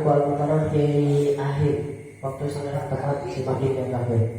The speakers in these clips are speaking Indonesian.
Tuku Al-Mukarram di akhir waktu sangat tepat si maghrib yang terakhir.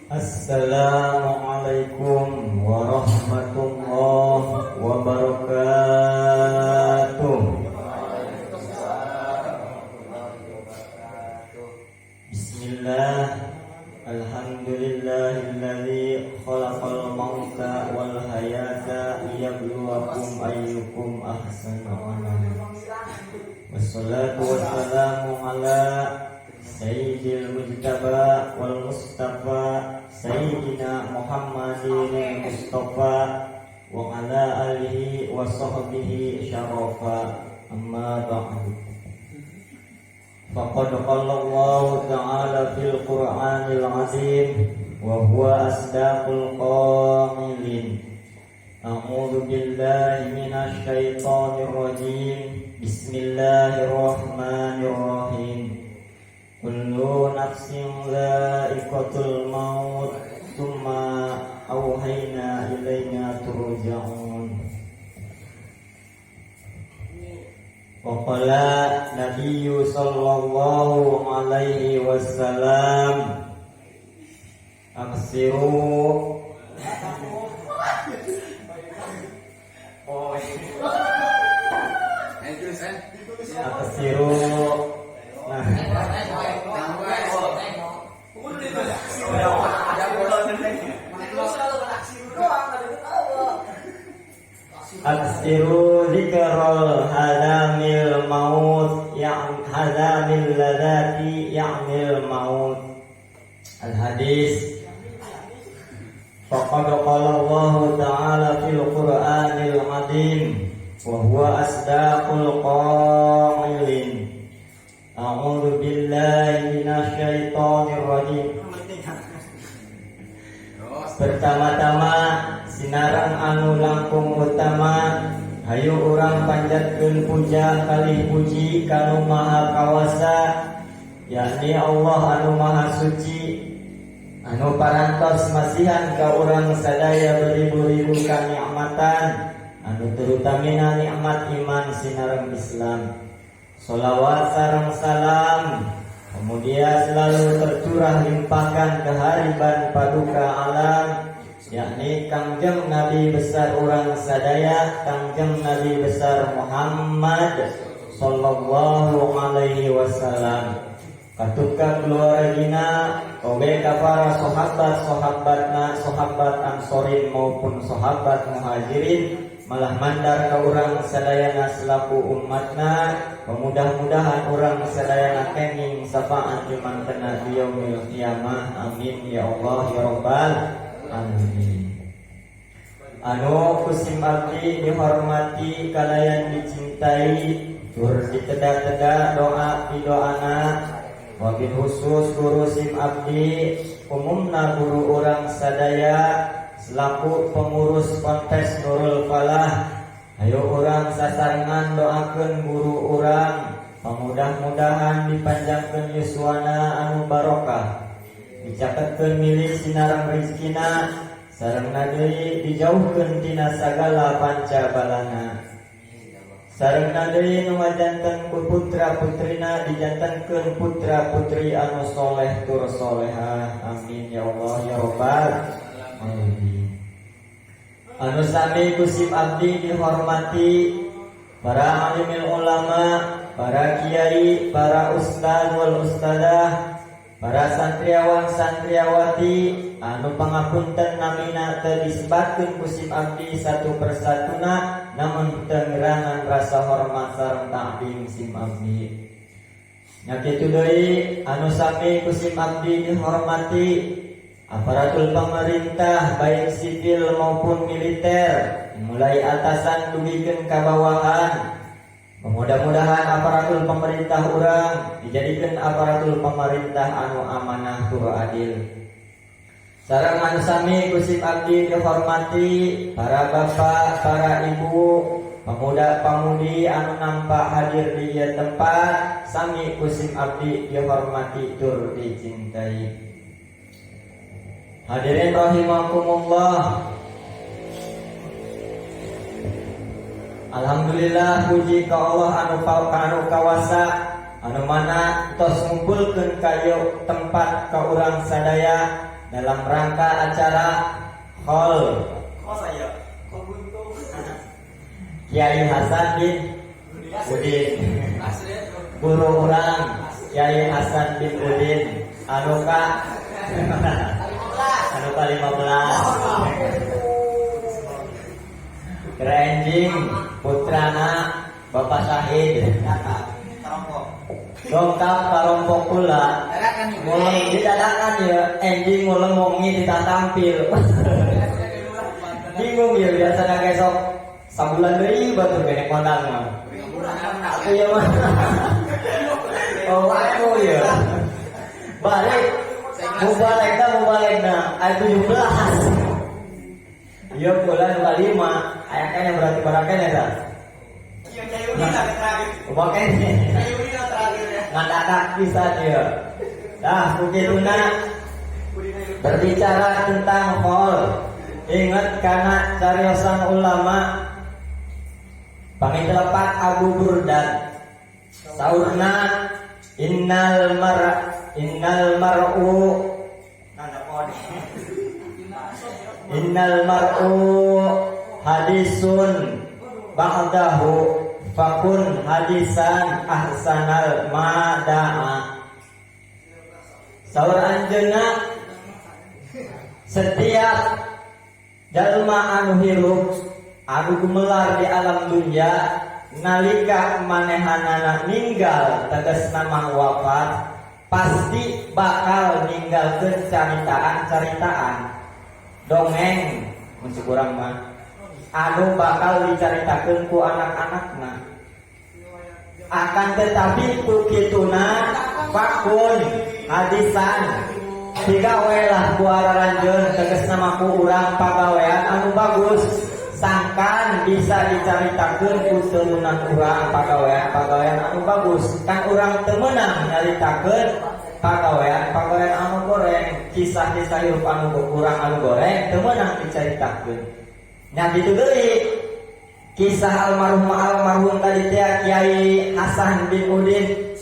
Assalamualaikum warahmatullahi wabarakatuh. Bismillah. Alhamdulillahilladzi khalaqal mauta wal hayata liyabluwakum ayyukum ahsanu amala. Wassalatu wassalamu ala sayyidil mujtaba wal mustafa Sayyidina Muhammadin Mustafa wa ala alihi wa sahbihi syarafa, amma ba'du. Faqad qala Allah ta'ala fil Qur'anil 'azim wa huwa asdaqul qa'ilin. A'udzu billahi minasy syaithanir rajim. Bismillahirrahmanirrahim. Kullu nafsin dha'iqatul maut tsumma auhayna ilaina turja'un. Wa qala Nabiyyu sallallahu alaihi wasallam aksiru Aksiru zikral halamil maut yang halamil ladati ya'mil maut. Al-hadis. Faqad qala Allah ta'ala fil Qur'anil 'azim wa huwa asdaqul qa'ilin. A'udzu billahi minasy syaithanir rajim. Pertama-tama sinarang anu langkung utama, hayu urang panjatkeun puja kalih puji kanu maha kawasa, yakni Allah anu maha suci, anu parantos masihan ka urang sadaya beribu-ribu kanikmatan, anu terutamina nikmat iman sinarang Islam. Sholawat sareng salam kemudian selalu tercurah limpahkan kehariban paduka alam, yakni Kangjeng Nabi besar urang sadaya, Kangjeng Nabi besar Muhammad sallallahu alaihi wasallam. Katuka keluargina, obe ka para sahabat-sahabatna, sahabat Ansorin maupun sahabat Muhajirin, malah mandar ka urang sadayana selaku umatna. Mudah-mudahan urang sadayana kenging syafaat jumantena di yaumil qiyamah. Amin ya Allah ya rabbal alamin. Anu kusim abdi dihormati kalayan dicintai, tur diteda-teda doa pidoana, wabil khusus guru sim abdi umumna guru urang sadaya selaku pengurus kontes Nurul Falah. Ayo urang sasarengan doakeun guru urang, pamudah-mudahan dipanjangkeun yuswana anu barokah, dicakeutkeun milih sinarang rezekina, sarengna deui dijauhkeun tina sagala pancabalana. Sarengna deui nu ngajanten putra putrina dijantenkeun putra putri anu soleh tur solehah. Amin ya Allah ya rabbal alamin. Anu sami kusip abdi dihormati para alimil ulama, para kiai, para ustaz wal ustadah, para santriawan santriawati, anu pangapunten namina teu disebutkeun kusip abdi satu persatuna, namun tengerangan rasa hormat sareng ta'zim sim abdi. Nya kitu deui anu sami kusip abdi dihormati aparatur pemerintah baik sipil maupun militer, mulai atasan dugikeun ka bawahan. Mudah-mudahan aparatur pemerintah urang dijadikan aparatur pemerintah anu amanah tur adil. Sareng anu sami kusip abdi dihormati para bapak, para ibu, pemuda-pamudi anu nampak hadir di ieu tempat, sami kusip abdi dihormati tur dicintai. Hadirin rahimakumullah. Alhamdulillah puji ka Allah anu kawasa anu mana tos ngumpulkeun kayu tempat ka urang sadaya dalam rangka acara Khol Kiai Hasan bin Udin, guru urang Kiai Hasan bin Udin anu ka 15 Kerenjing putrana Bapak Syahid dongkap karompok pula mulai didadakan ya enjing mulai ngomongi tidak tampil bingung ya biasa kayak sok sabulan deui batur gede kondang mah aku ya mah oh aku ya balik mubalekna ayat 17 iya bulan 5 ayatnya berarti barakanya dah. Makanya ngadadak bisa dia. Dah begituna berbicara tentang Khol. Ingat karena cariosan ulama pangitelepat Abu Burdan saurna innal mar'u hadisun ba'dahu fakun hadisan ahsanal mada'a. Saur anjeunna setiap jalma anu hirup anu gumelar di alam dunya nalika manehanana ninggal tegasna mah wafat pasti bakal ninggalkeun caritaan dongeng musik urang mah anu bakal dicaritakeun ku anak-anakna. Akan tetapi ku kituna fakun hadisan digawe lah ku araranjeun tegasna mah ku urang pagawean anu bagus sangkan bisa dicaritakeun ku teunan urang pagawean anu bagus kan urang teu meunang nyaritakeun pagawean anu goreng kisah-kisah hirup anu urang anu goreng teu meunang dicaritakeun. Nya kitu deui kisah almarhum tadi teh Kiai Hasan bin Udin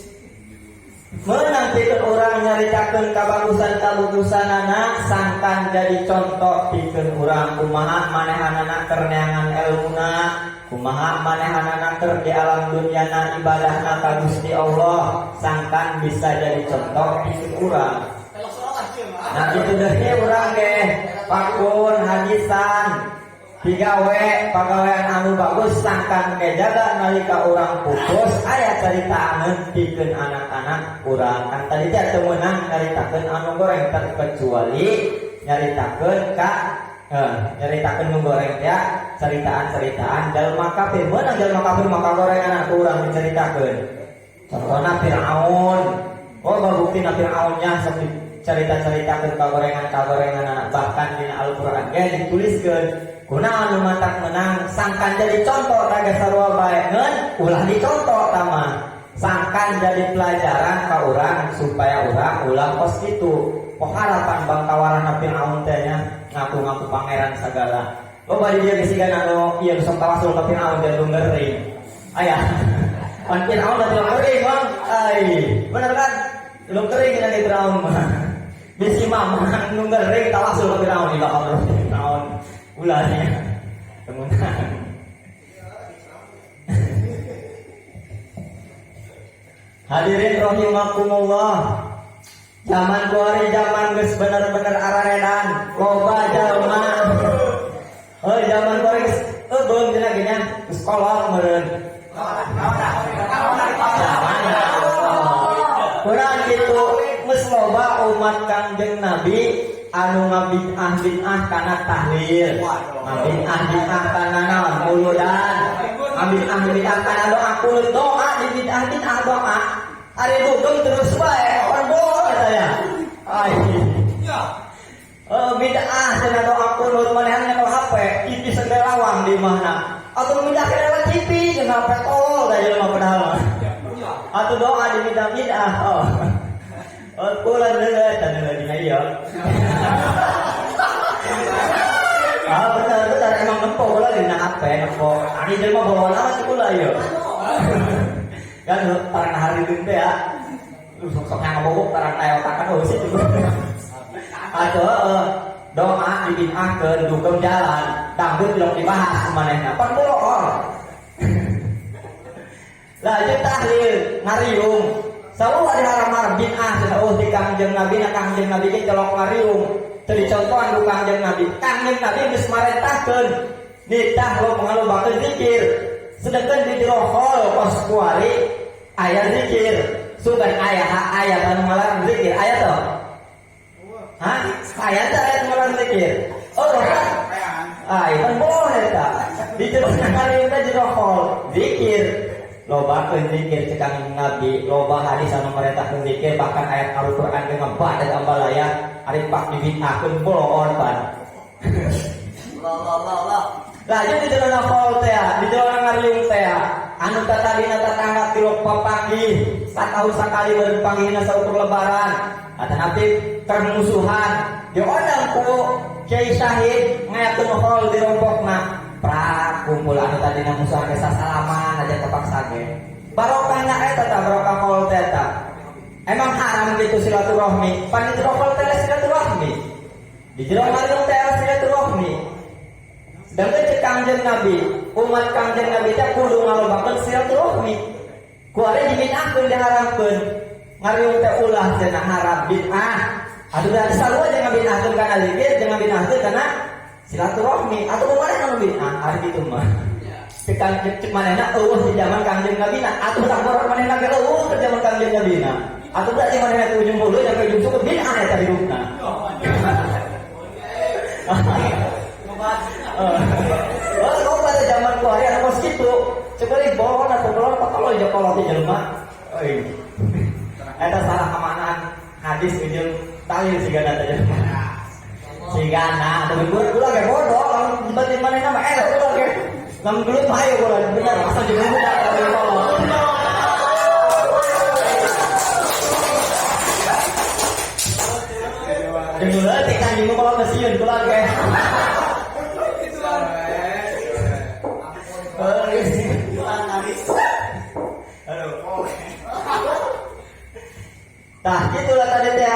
meunang pikeun urang nyaritakeun kabagusan-kabagusanana sangkan jadi contoh pikeun urang kumaha manehanana keur neangan elmuna, kumaha manehanana keur di alam dunyana ibadahna ka Gusti Allah sangkan bisa jadi contoh pikeun urang. Nah kitu deui urang ge pakun hadisan digawe pagawean anu bagus sangkan ge jaga nalika urang pupus aya caritakeun pikeun anak-anak urang. Kan tadi teh teu meunang nyaritakeun anu goreng terkecuali nyaritakeun nu goreng teh caritaan jalma kafir. Meunang jalma kafir maka gorengan urang dicaritakeun. Contohna Firaun. Oh babuktina Firaunnya sok carita-caritakeun kagorengan anak bahkan dina Al-Qur'an ge dituliskeun kunaon anu matak menang sangkan jadi contoh raga sarua baekeun ulah dicontoh tama sangkan jadi pelajaran ka urang supaya urang ulah kos kitu pok harapan bangkawaran Firaun teh nya ngaku-ngaku pangeran sagala loba di dieu gesigan anu ieu sok tawasul ka Firaun teh ngeuring aya pan Firaun teh ngeuring bang ai bener kan lu kering kita di Firaun mah bisi mamang nu ngeuring tawasul ka Firaun di bakal Firaun ulahnya temunan. Hadirin rahimakumullah, zaman kuari zaman geus bener-bener araredan loba jalma zaman kuari geus beung cenah gini geus kolot meureun urang kitu geus loba umat Kangjeng Nabi anu ngabid'ah kana tahlil, ngabid'ah kana naon muludan, ngabid'ah kana doa kulut doa di bid'ah doa. Ari dugem terus bae orang boleh saya. Ai. Bid'ah cenah doa kulut manehan nyekel HP, TV segala lawang di mana. Atau mindah ke lewat TV cenah HP tol da jelema padahal. Atau doa di bid'ah. Kulan lelet dan lagi ieu. Benar emang nempo lah dina HP nempo. Ani jelema bawa nama sih kula ieu. Kan tarang hari gede ya. Lu sok ngabobok tarang teh otakan euy sih. Doa dibid'ahkeun dugem jalan, dangdut belum dibahas manehna. Pan bohong. Lanjut tahlil, ngariung. Selalu ada haram-haram bid'ah cenah di Kangjeng Nabi ge colok ngariung. Teu dicontohan ku Kangjeng Nabi. Kangjeng Nabi geus marentahkeun nitah lo ngalobakeun zikir. Sedangkan di jero hol pos kuari aya zikir. Sugan aya anu ngalarang zikir, aya teu? Hah? Aya teu aya ngalarang zikir? Oh, kan boleh tak? Di jero ngariung teh jero hol zikir. Loba zikir cekang Nabi, loba hadis anu merintahkeun zikir, bahkan ayat Al-Qur'an ge ngebada ambalaya ari pak dibid'ahkeun boloon pan. Allah. Lah jadi di dalam hol teh, di dalam ngariung teh, anu tatadina tetangga tilok papagi, satahun sakali beureun panggihna saukur lebaran. Ata Nabi keur musuhan, diodang ku Kiai Syahid ngayakeun hol di rompokna. Pra kumpul anu tadina musuh ge sasalaman aja terpaksa ge. Barokahna eta tah barokah hol teh tah. Emang haram kitu silaturahmi. Pan di jero hol teh silaturahmi. Di jero ngariung teh silaturahmi. Sedangkan cek Kangjeng Nabi, umat Kangjeng Nabi teh kudu ngalobakeun silaturahmi. Ku ari dibid'ahkeun diharamkeun. Ngariung teh ulah cenah haram bid'ah. Atuh da salu aja ngabid'ahkeun kana zikir, jangan bid'ahkeun kana silaturahmi atau kemarin anu bid'ah ari kitu mah. Tekan cek manehna eueuh di zaman Kangjeng Nabi na atuh laporan manehna ge eueuh ke zaman Kangjeng Nabi na. Atuh da jeung manehna ujung bulu sampai ujung suku bid'ah eta hidupna. Kalau pada zaman kuari anu kos kitu, ceuk bohong atau belum kalau jeung kolot di jelema. Euy. Eta salah amanah hadis jeung talil sigana teh. Sigana, tapi gula ge bodoh, lamun dibatin manehna mah gula ge. Lamun gelut mah ayo gula, bener asal jeung budak tapi kolot. Jeung gula teh kan jeung kolot mesieun gula ge. Tah gitulah tadi teh.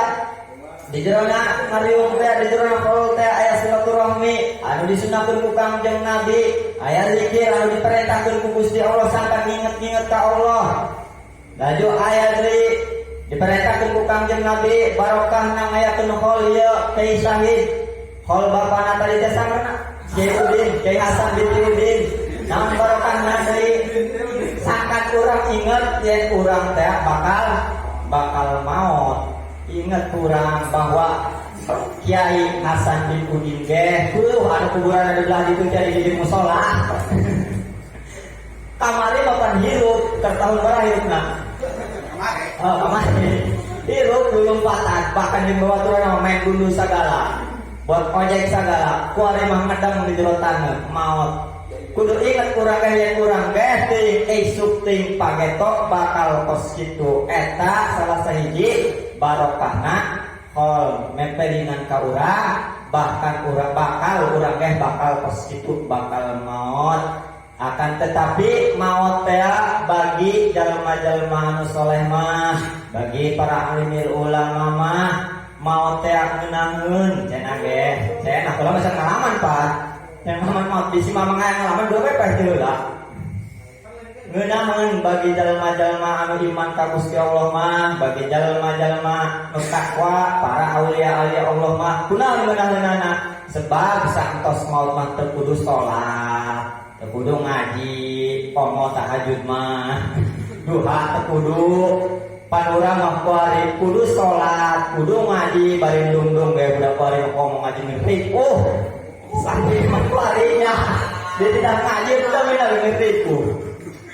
Di jerona ngariung teh, di jerona hol teh aya silaturahmi anu disunahkeun ku Kangjeng Nabi, aya zikir anu diperintahkeun ku Gusti Allah sampai nginget-nginget ka Allah. Laju aya deui diperintahkeun ku Kangjeng Nabi barokahna ngayakeun hol ieu Kiai Syahid. Hol bapana tadi teh sangarna Kiai Udin, Kiai Hasan binti Udin. Namun barokahna deui sakat urang inget yen urang teh bakal maut. Ingat kurang bahwa Kiai Hasan bin Udin ge anu kuburan ada belah ditu jadi di musola. Kamari mapan hirup keur tahun berapa hirupna? Kamari. Hirup belum patah bahkan di bawah turun main dulu segala. Buat ojek segala. Ku ari mah ngedang di jero taneuh maut. Kudu ingat kurang yang kurang ting esuk ting pagetok bakal kos kitu eta salah sahiji barokahna hol mempelinan ka urang bahkan urang bakal kos kitu bakal maut akan tetapi maut teh bagi jalma-jalma anu saleh mah bagi para alimil ulama mah maut teh ngeunangeun cenah ge cenah kalau bisa ngalaman Pak. Yang maut bisi mamang ngalaman dua pepes heula. Ngeunaheun bagi jalma-jalma anu iman ka Gusti Allah mah, bagi jalma-jalma nu takwa, para aulia-aulia Allah mah, kunaon ngeunaheunana? Sebab saentos maut mah teu kudu salat, teu kudu ngaji, pomo tahajud mah, duha teu kudu, Panura mah kuari kudu sholat, kudu ngaji, bari dungdung gaya budak kuari ngomong ngaji ngerti. Sampai mah kuarinya dia tidak ngaji, kita minta ngertiku.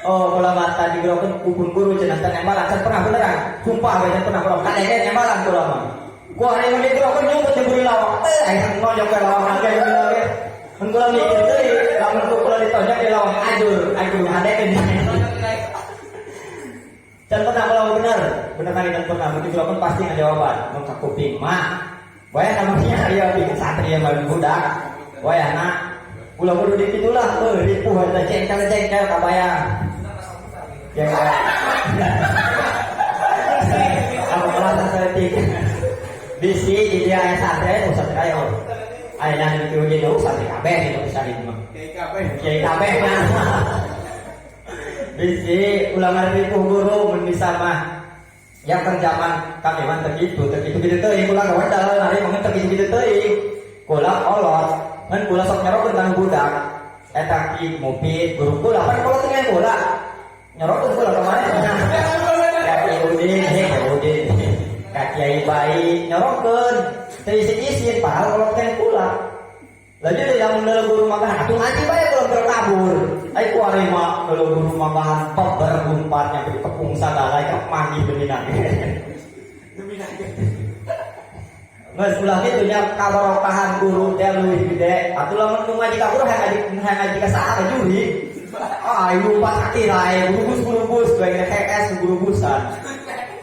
Oh, kalau mata di gerokan kupun guru jenazah nembalan, saya pernah beneran, sumpah saya pernah kalau kadang nembalan tuh lama. Gua hari ini di gerokan nyumput nyeburi lawak, nojok ke lawak lagi yang bilang Engkau mikir tuh, lamun kalau ditonjok di lawak ajur ada kan? Dan pernah kalau bener kali dan pernah begitu gerokan pasti ada jawaban, nongak kuping mah. Wah namanya ya bikin santri yang baru budak, wah anak. Ulah bodoh dikit lah, ripuh ada jengkel kabayang. Jengkel. Apa kelas atletik? Bisi jadi ayah santri, usah kayo. Ayah nanti uji dulu santri kabeh itu bisa di rumah. Kiai kabeh nah. Bisi ulah ripuh guru bisa mah. Yang terjaman kami man tergitu gitu teuing ulah gawandal hari mungkin tergitu teuing. Kula olot kan kula sok nyerok tentang budak eta ki mupit guru kula kan kalau tengah kula nyerok kula kemarin kaki udin kaki ai bayi nyerokkeun teu isin padahal kalau tengah kula lagi yang menurut guru makan atuh ngaji bae kalau terkabur ai kuari mah kalau guru makan peber gumpatnya di tepung sagala ka mandi beninang Mas pulang itu nya kabarokahan guru teh leuwih gede. Atuh lamun nu ngaji ka guru hayang ngaji ka saha juri. Ah, ibu pas akirai guru-bus bae KS guru-busan.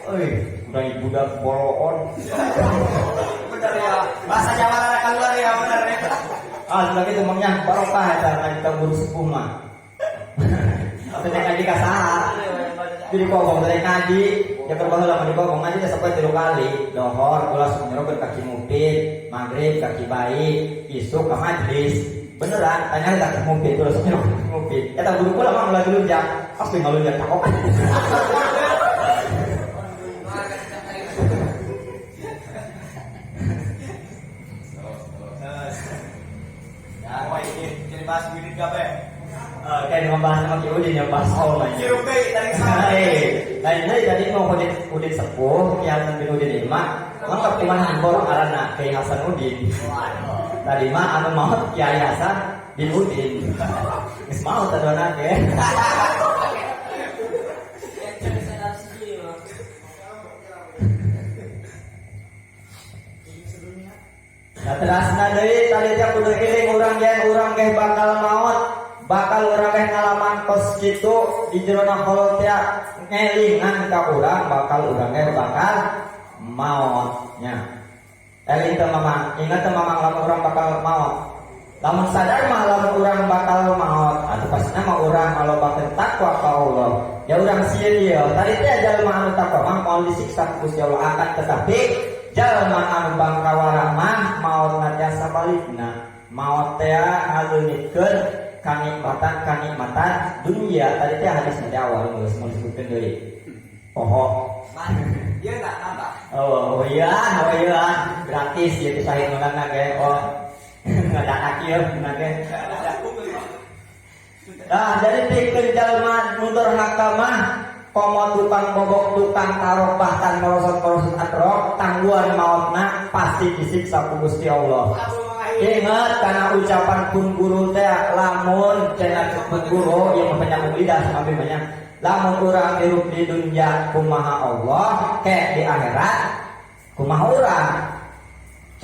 Euy, udah budak boloon. Bener ya. Bahasa Jawa rada keluar ya bener ya. Ah, sudah gitu mangnya barokah eta ngaji ka guru sepuh mah. Atuh ngaji ka saha? Jadi kok dari ngaji, ya kerbaheula mah dikobong ngaji teh sampai 3 kali. Lohor kula nyerok kaki mupit, maghrib kaki bayi, isuk ka majlis. Beneran, tanya kaki mupit terus nyerok kaki mupit. Eta guru kula mah mulai lunjak, pasti ngalunjak takok. Ya, kok ini jadi bahas wirid gabe. Kayak membahas sama Ki Udin yang bahas Allah. Oke, tadi sama. Lain tadi mau Udin sepuh, Ki Hasan bin Udin Imam, lengkap di mana Ambor arana Ki Hasan Udin. Tadi mah anu maut Kiai Hasan bin Udin. Geus maut adona ge. Nah terasna deui tadi teh kudu eling urang ge bakal maut. Bakal orang yang ngalaman kos gitu di jerona kolot ya ngelingan ka urang bakal urangnya bakal mautnya. Eling teu mamang, ingat teu mamang lamun urang bakal maut. Lamun sadar mah lamun urang bakal maut, atuh pasna mah urang alobakeun takwa ka Allah. Ya urang sieun ieu, tadi teh jalma anu takwa mah moal disiksa ku Gusti Allah akan tetapi jalma anu bangkawara mah mautna teh sabalikna. Maut teh ngaleunikeun kanikmatan dunia. Tadi teh hadis nanti awal geus mau disebutkeun deui. Ieu enggak nambah. Oh iya, gratis ieu teh sae menangna ge. Oh. Ngadanak ieu nage. Nah, jadi pikeun jalma nu durhaka mah komo tukang bobok tukang tarok bahkan merosot-merosot atrok tangguhan mautna pasti disiksa ku Gusti Allah. Ingat karena ucapan pun guru teh lamun cenah cepet guru yang penyambung lidah sampai banyak lamun urang hirup di dunia kumaha Allah kayak di akhirat kumaha urang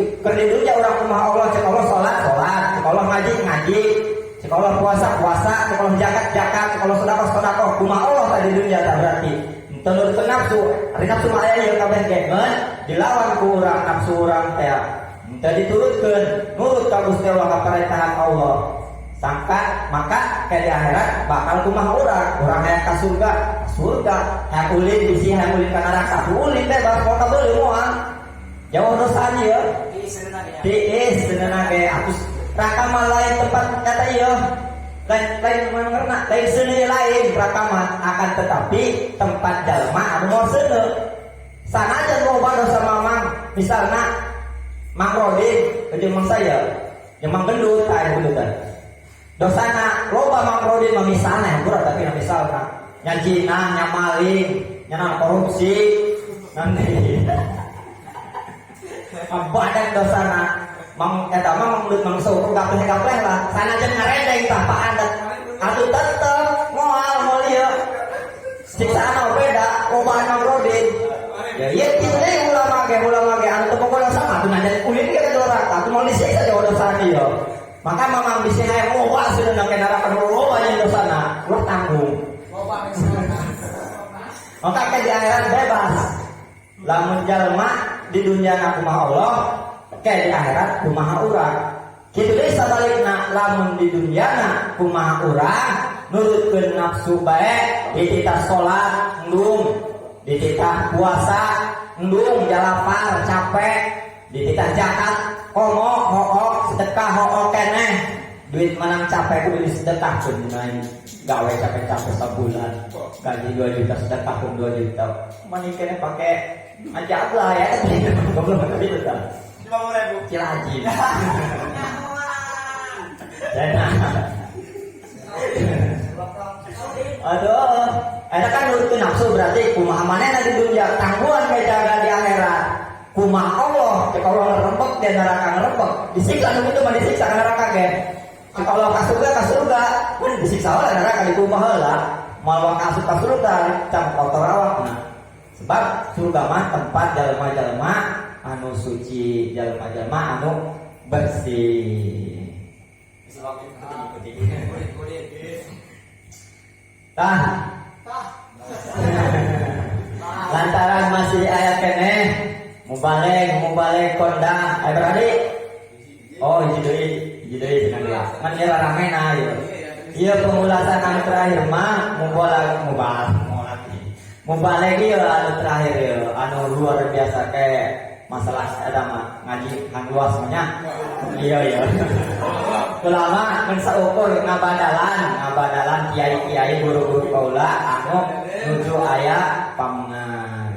cek di dunia urang kumaha Allah cek Allah salat cek Allah ngaji cek Allah puasa cek Allah zakat cek Allah sedekah kumaha Allah tadi di dunia tak berarti tenur nafsu ari nafsu mah aya ieu kabeh gengen dilawan ku urang nafsu urang teh jadi turutkan nurut ka Gusti Allah ka perintah Allah sangka maka ke di akhirat bakal kumaha urang hayang ka surga hayang ulin bisi hayang ulin ka neraka ulin teh bakal ka beuleuh moal jauh dosa ieu tiis seunana ge atus neraka mah lain tempat kata ieu lain mangerna lain seuneu lain neraka mah akan tetapi tempat jalma anu moal seuneu sanajan loba dosa mamang misalna Mang Rodin, jeung mang saya, jeung mang gendut, aya gendutan. Dosana loba Mang Rodin misalna yang berat tapi misalna nya jinah, nya maling, nya korupsi, nanti badan dosana mang eta mah mulut mangso gapleh lah sanajan ngarendeng tah pa adat atuh tetep moal mulia siksana beda lobana rodin ya ieu kitu deui ulama ge anu pokona sama tuh nanya kulit ge dorak aku mau disiksa jauh dosa dia maka mamang bisa aya loba sudah nang neraka loba nya dosana lu tanggung maka ke di akhirat bebas lamun jalma di dunia kumaha Allah kayak di akhirat kumaha urang kitu deui sabalikna lamun di dunia kumaha urang nurutkeun nafsu bae dititah salat endung dititah puasa endung jalapar capek dititah zakat komo hook sedekah hook keneh duit menang capek kudu disedekahkeun naik gawe capek-capek sebulan gaji 2 juta sedekah pun 2 juta mani keneh pake ajak lah ya goblok gitu kan 50.000 cilaji aduh eta kan nurut nafsu berarti kumaha manehna di dunia tangguhan kayak jaga di akhirat kumaha Allah cek Allah ngerempek di neraka ngerempek disiksa nu kitu mah disiksa ka neraka ge cek Allah ka surga mun disiksa oleh neraka di kumaha heula moal kasuk ka surga cam kotor awakna sebab surga mah tempat jalma-jalma anu suci jalma-jalma anu bersih tah lantaran masih ayat kene mubalek kondang ayo beradi oh hiji deui senang dia kan dia rame na ieu ieu pemulasan anu terakhir mah mubalek ieu anu terakhir ieu anu luar biasa kayak masalah agama ngaji luas nya iya ulama mun saukur ngabadalan kiai-kiai guru-guru kaula anu nuju aya pamungan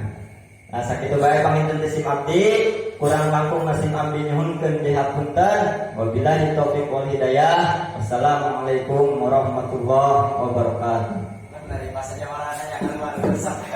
nah sakitu bae panginten sim abdi kurang langkung nasim abdi nyuhunkeun dihapunten wabillahi taufiq wal hidayah wassalamualaikum warahmatullahi wabarakatuh dari bahasa Jawa nanya kan